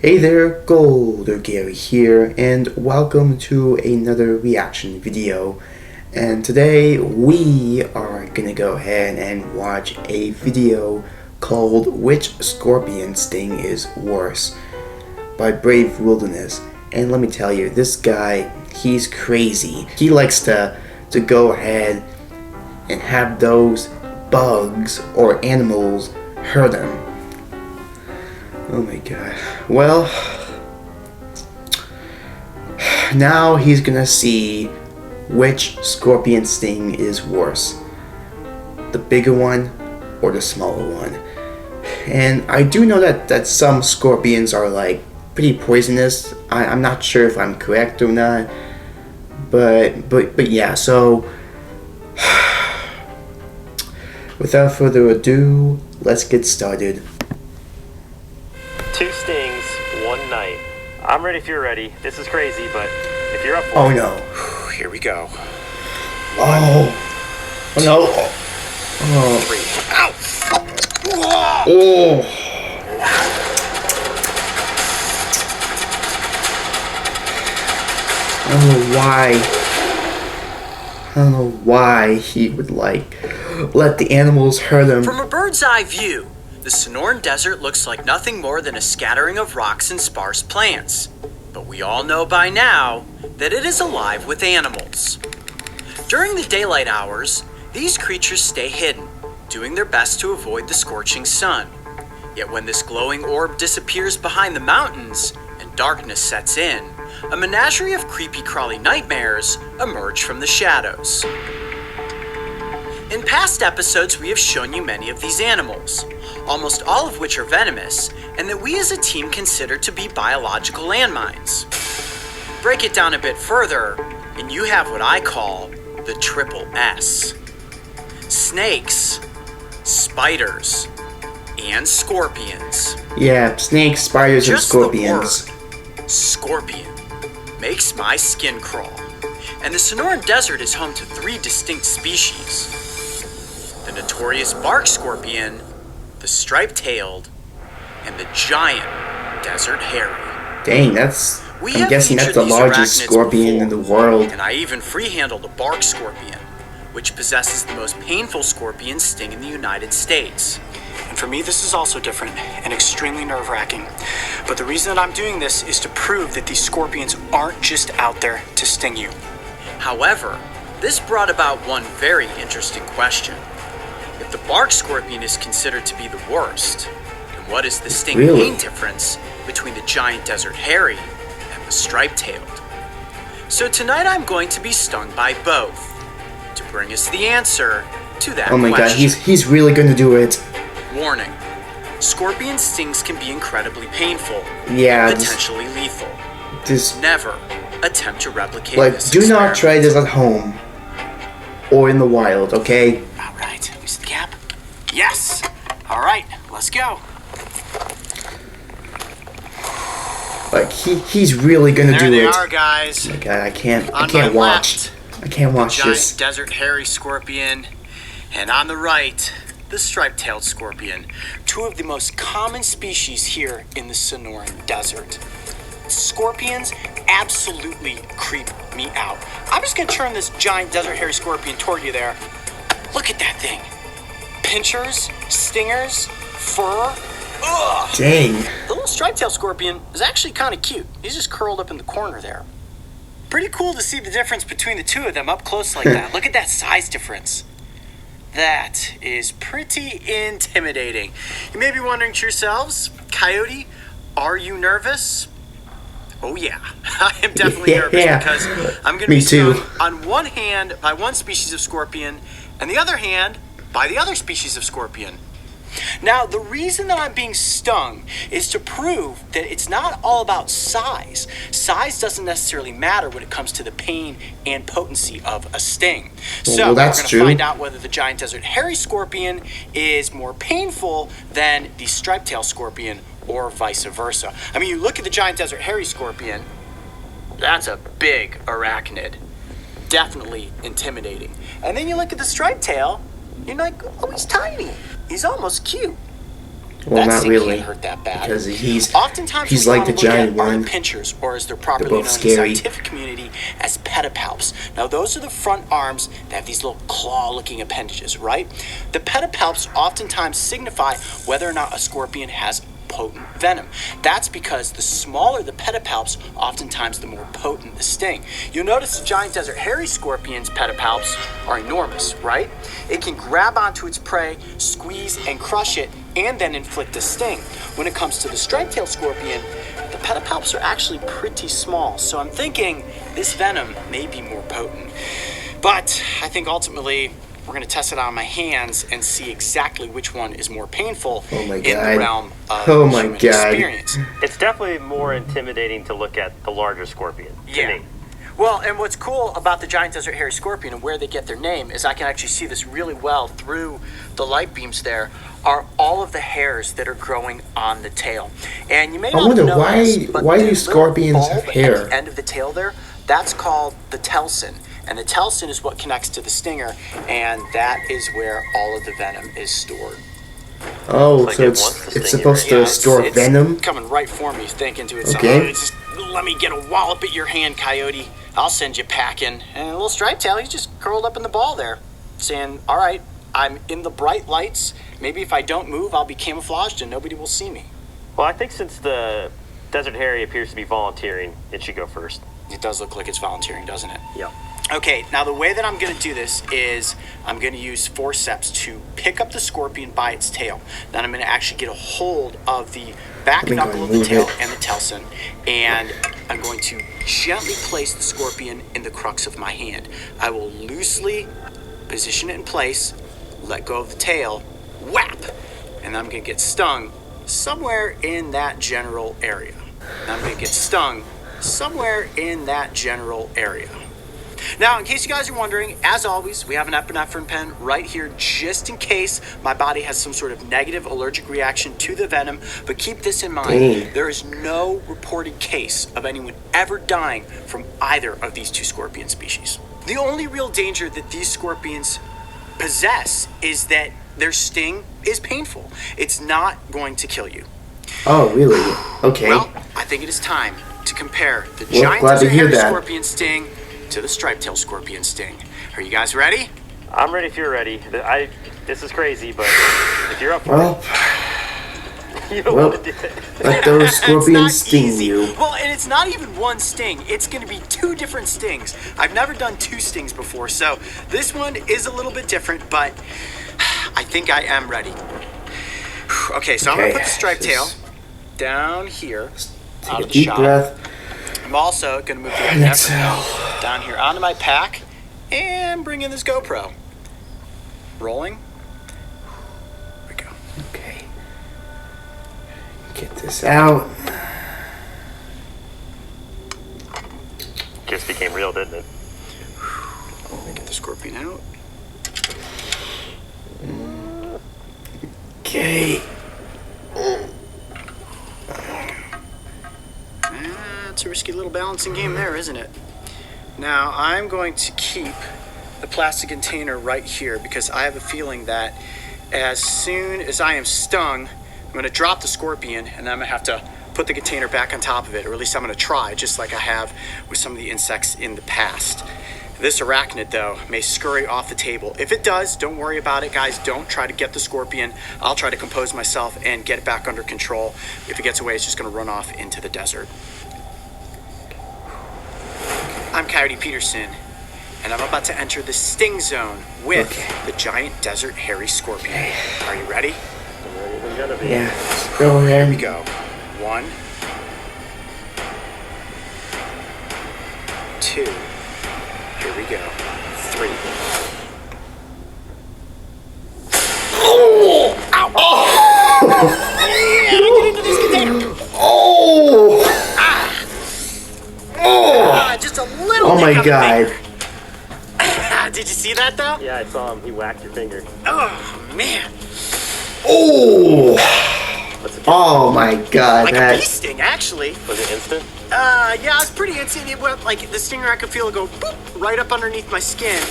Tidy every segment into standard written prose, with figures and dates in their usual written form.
Hey there, Goldergeri here, and welcome to another reaction video. And today we are gonna go ahead and watch a video called Which Scorpion Sting is Worse by Brave Wilderness. And let me tell you, this guy, he's crazy. He likes to go ahead and have those bugs or animals hurt him. Oh my god. Well, now he's gonna see which scorpion sting is worse, the bigger one or the smaller one. And I do know that some scorpions are like pretty poisonous. I'm not sure if I'm correct or not, but yeah. So without further ado, let's get started. 2 stings, 1 night. I'm ready if you're ready. This is crazy, but if you're up for it. Oh no. Here we go. Oh no. Oh. 3. Ow! Oh. I don't know why he would let the animals hurt him. From a bird's eye view, the Sonoran Desert looks like nothing more than a scattering of rocks and sparse plants. But we all know by now that it is alive with animals. During the daylight hours, these creatures stay hidden, doing their best to avoid the scorching sun. Yet when this glowing orb disappears behind the mountains and darkness sets in, a menagerie of creepy crawly nightmares emerge from the shadows. In past episodes, we have shown you many of these animals, almost all of which are venomous, and that we as a team consider to be biological landmines. Break it down a bit further, and you have what I call the triple S. Snakes, spiders, and scorpions. Yeah, snakes, spiders, and scorpions. The word scorpion makes my skin crawl. And the Sonoran Desert is home to 3 distinct species: the notorious bark scorpion, the striped-tailed, and the giant desert hairy. Dang, I'm guessing that's the largest scorpion in the world. And I even free-handled a bark scorpion, which possesses the most painful scorpion sting in the United States. And for me, this is also different and extremely nerve-wracking. But the reason that I'm doing this is to prove that these scorpions aren't just out there to sting you. However, this brought about one very interesting question. If the bark scorpion is considered to be the worst, then what is the sting pain difference between the giant desert hairy and the striped-tailed? So tonight I'm going to be stung by both to bring us the answer to that question. Oh my god, he's really gonna do it. Warning: scorpion stings can be incredibly painful, yeah, and potentially lethal. Just never attempt to replicate this do experiment. not try this at home or in the wild, okay? All right, use the cap. Yes. All right, let's go. Like he's really gonna do it. There they are, guys. Oh my god, I can't watch. Left, I can't watch giant this. desert hairy scorpion, and on the right, the striped-tailed scorpion. 2 of the most common species here in the Sonoran Desert. Scorpions absolutely creep me out. I'm just gonna turn this giant desert hairy scorpion toward you there. Look at that thing. Pinchers, stingers, fur. Ugh. Dang. The little striped-tailed scorpion is actually kind of cute. He's just curled up in the corner there. Pretty cool to see the difference between the 2 of them up close like that. Look at that size difference. That is pretty intimidating. You may be wondering to yourselves, Coyote, are you nervous? Oh yeah, I am definitely nervous because I'm going to be stung on one hand by one species of scorpion and the other hand by the other species of scorpion. Now, the reason that I'm being stung is to prove that it's not all about size. Size doesn't necessarily matter when it comes to the pain and potency of a sting. So we're going to find out whether the giant desert hairy scorpion is more painful than the striped-tailed scorpion or vice versa. I mean, you look at the giant desert hairy scorpion, that's a big arachnid. Definitely intimidating. And then you look at the striped tail, you're like, oh, he's tiny. He's almost cute. Well, that not sting really, can't hurt that bad. because Oftentimes he's what we like the wanna look at giant are one. the pinchers, or as they're properly They're known both in the scary. scientific community as pedipalps. Now, those are the front arms that have these little claw-looking appendages, right? The pedipalps oftentimes signify whether or not a scorpion has potent venom. That's because the smaller the pedipalps, oftentimes the more potent the sting. You'll notice the giant desert hairy scorpion's pedipalps are enormous, right? It can grab onto its prey, squeeze and crush it, and then inflict a sting. When it comes to the striped-tailed scorpion, the pedipalps are actually pretty small, so I'm thinking this venom may be more potent. But I think ultimately we're going to test it out on my hands and see exactly which one is more painful Oh my in the God. realm of Oh my human God. experience. It's definitely more intimidating to look at the larger scorpion. To Yeah. me. Well, and what's cool about the giant desert hairy scorpion and where they get their name is I can actually see this really well through the light beams there are all of the hairs that are growing on the tail. And you may not wonder know this, but why the do little scorpions have bulb hair? at the end of the tail there, that's called the telson. And the telson is what connects to the stinger, and that is where all of the venom is stored. Oh, Like so it wants to it's sting supposed you, to right? store it's venom? coming right for me, thinking to itself, Okay. "Oh, just let me get a wallop at your hand, coyote. I'll send you packing." And a little striped tail, he's just curled up in the ball there, saying, "All right, I'm in the bright lights. Maybe if I don't move, I'll be camouflaged and nobody will see me." Well, I think since the Desert Harry appears to be volunteering, it should go first. It does look like it's volunteering, doesn't it? Yeah. Okay, now the way that I'm going to do this is I'm going to use forceps to pick up the scorpion by its tail. Then I'm going to actually get a hold of the back Let me go knuckle of and the move tail it. and the telson, and I'm going to gently place the scorpion in the crux of my hand. I will loosely position it in place, let go of the tail, whap, and I'm going to get stung somewhere in that general area. And I'm going to get stung somewhere in that general area. Now, in case you guys are wondering, as always, we have an epinephrine pen right here just in case my body has some sort of negative allergic reaction to the venom. But keep this in mind, Dang. there is no reported case of anyone ever dying from either of these two scorpion species. The only real danger that these scorpions possess is that their sting is painful. It's not going to kill you. Oh, really? Okay. Well, I think it is time to compare the Well, giant glad to desert hear hairy that. scorpion sting to the striped-tailed scorpion sting. Are you guys ready? I'm ready if you're ready. This is crazy, but if you're up for Well, it, you don't well, want to do it. let those It's scorpions not sting easy. you. Well, and it's not even one sting. It's going to be two different stings. I've never done two stings before, so this one is a little bit different, but I think I am ready. Okay, so I'm going to Okay, put the striped tail just down here Take out a of the deep shot. breath I'm also going to move the and epinephrine exhale. down here onto my pack and bring in this GoPro. Rolling. Here we go. Okay. Get this out. Just became real, didn't it? Let me get the scorpion out. Okay. It's a risky little balancing game there, isn't it? Now, I'm going to keep the plastic container right here because I have a feeling that as soon as I am stung, I'm going to drop the scorpion and then I'm going to have to put the container back on top of it, or at least I'm going to try, just like I have with some of the insects in the past. This arachnid, though, may scurry off the table. If it does, don't worry about it, guys. Don't try to get the scorpion. I'll try to compose myself and get it back under control. If it gets away, it's just going to run off into the desert. I'm Coyote Peterson, and I'm about to enter the sting zone with the giant desert hairy scorpion. Are you ready? I'm ready as I'm gonna be. Yeah, let's go ahead. Here we go. 1, 2. Here we go. 3. Oh! Ow! Oh! Yeah, get into this container. Oh! Just a little. Oh my nick on the God. finger. Did you see that though? Yeah, I saw him. He whacked your finger. Oh man. Oh! What's it? Oh my God, Like a bee that. sting, actually. Was it instant? Yeah, it's pretty instant. It went like the stinger. I could feel it go boop right up underneath my skin.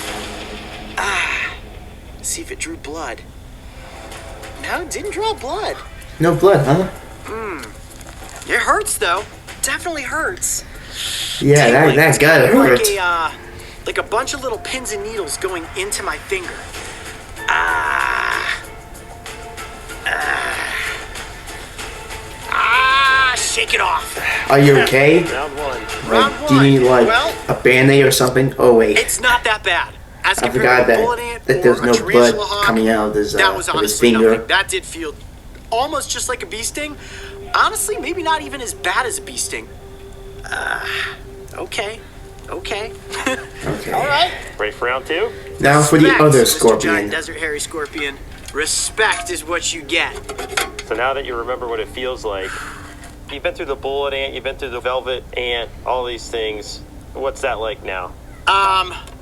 See if it drew blood. No, it didn't draw blood. No blood, huh? It hurts though. Definitely hurts. Yeah, Tingling. that's gotta hurt. Like a bunch of little pins and needles going into my finger. Shake it off. Are you okay? Round one. Like, do you need like a band-aid or something? Oh wait, It's not that bad. As I compared forgot to a bullet ant that there's or no a blood tarantula hawk, coming out of his that was of his honestly finger. nothing. That did feel almost just like a bee sting. Honestly, maybe not even as bad as a bee sting. Okay. Okay. All right. Ready for round two? Now for the Respect, other Mr. scorpion. Giant Desert Hairy Scorpion. Respect is what you get. So now that you remember what it feels like, you've been through the bullet ant, you've been through the velvet ant, all these things. What's that like now?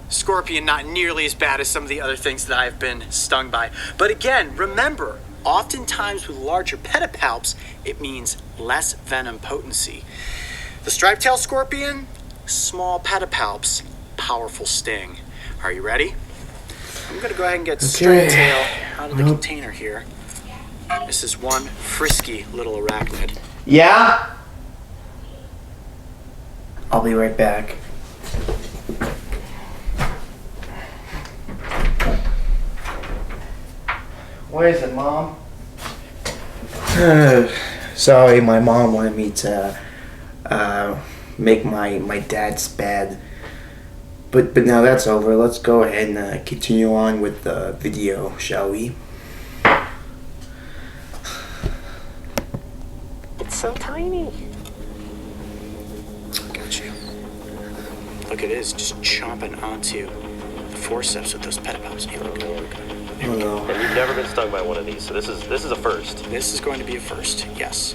Scorpion, not nearly as bad as some of the other things that I've been stung by. But again, remember, oftentimes with larger pedipalps, it means less venom potency. The striped-tailed scorpion, small pedipalps, powerful sting. Are you ready? I'm gonna go ahead and get striped tail out of the container here. This is one frisky little arachnid. Yeah? I'll be right back. Where is it, Mom? Sorry, my mom wanted me to make my dad's bed. But now that's over. Let's go ahead and continue on with the video, shall we? It's so tiny. Got you. Look, it is just chomping onto the forceps with those pedipalps. Hey, look. Oh no. And you've never been stung by one of these, so this is a first. This is going to be a first, yes.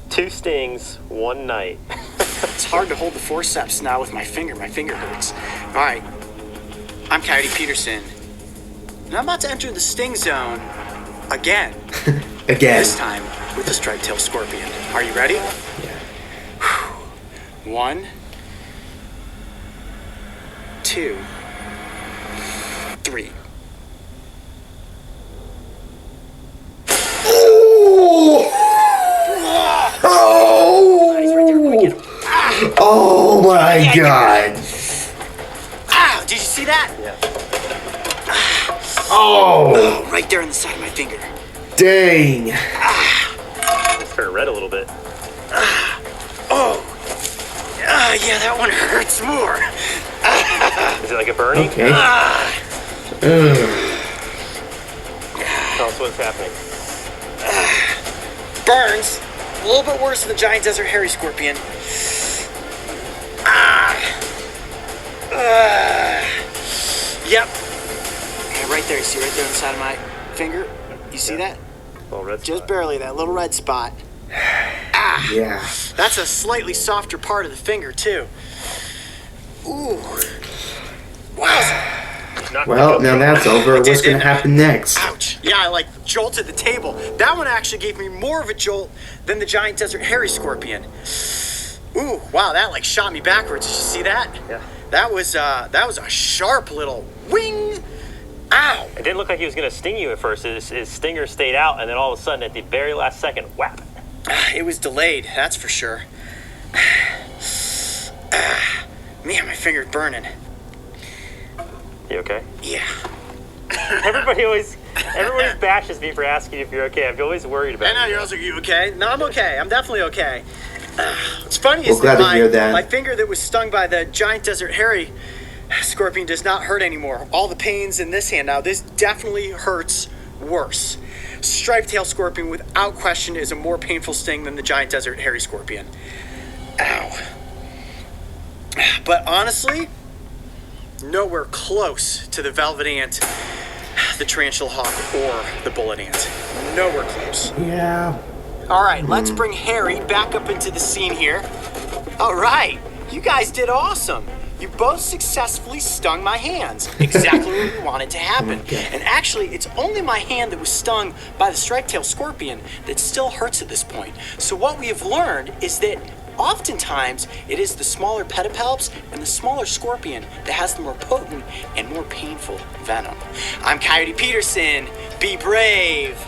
2 stings, 1 night. It's hard to hold the forceps now with my finger. My finger hurts. All right. I'm Coyote Peterson. And I'm about to enter the sting zone again. Again. This time with the striped-tailed scorpion. Are you ready? Yeah. 1, 2, 3. Oh my god. Did you see that? Yeah. Oh, Right there in the side of my finger. dang. It's turned red a little bit. Yeah, that one hurts more. Is it like a burning? Okay. Tell us what's happening. Burns. A little bit worse than the giant desert hairy scorpion. Yep. Yeah, right there. You see right there on the side of my finger? You see that? Little red Just spot. barely, that little red spot. Yeah. That's a slightly softer part of the finger, too. Ooh. Wow. Knocked Well, me now up. that's over. What's did. gonna happen next? Ouch. Yeah, I like jolted the table. That one actually gave me more of a jolt than the giant desert hairy scorpion. Ooh, wow, that like shot me backwards. Did you see that? Yeah. That was a sharp little wing. Ow. It didn't look like he was going to sting you at first. His stinger stayed out, and then all of a sudden, at the very last second, whap. It was delayed, that's for sure. Man, my finger's burning. You okay? Yeah. Everybody bashes me for asking if you're okay. I'm always worried about And now you. you're also, you okay? No, I'm okay. I'm definitely okay. What's funny Well, is glad that to hear that. my finger that was stung by the giant desert hairy scorpion does not hurt anymore. All the pains in this hand now, this definitely hurts worse. Striped tail scorpion, without question, is a more painful sting than the giant desert hairy scorpion. Ow. But honestly, nowhere close to the velvet ant, the tarantula hawk, or the bullet ant. Nowhere close. Yeah. All right, let's bring Harry back up into the scene here. All right, you guys did awesome. You both successfully stung my hands. Exactly what we wanted to happen. Okay. And actually, it's only my hand that was stung by the striped-tailed scorpion that still hurts at this point. So what we have learned is that oftentimes it is the smaller pedipalps and the smaller scorpion that has the more potent and more painful venom. I'm Coyote Peterson. Be brave.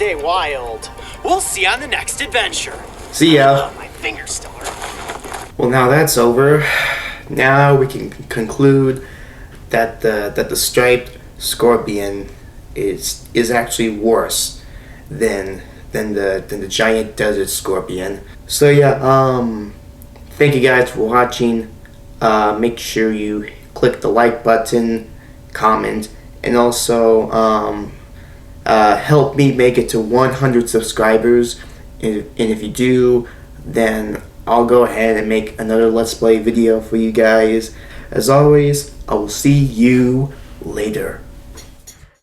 stay wild. We'll see you on the next adventure. See ya. Oh, my fingers still hurt. Well, now that's over. Now we can conclude that the striped scorpion is actually worse than the giant desert scorpion. So yeah, thank you guys for watching. Make sure you click the like button, comment, and also help me make it to 100 subscribers. And if you do, then I'll go ahead and make another Let's Play video for you guys. As always, I will see you later.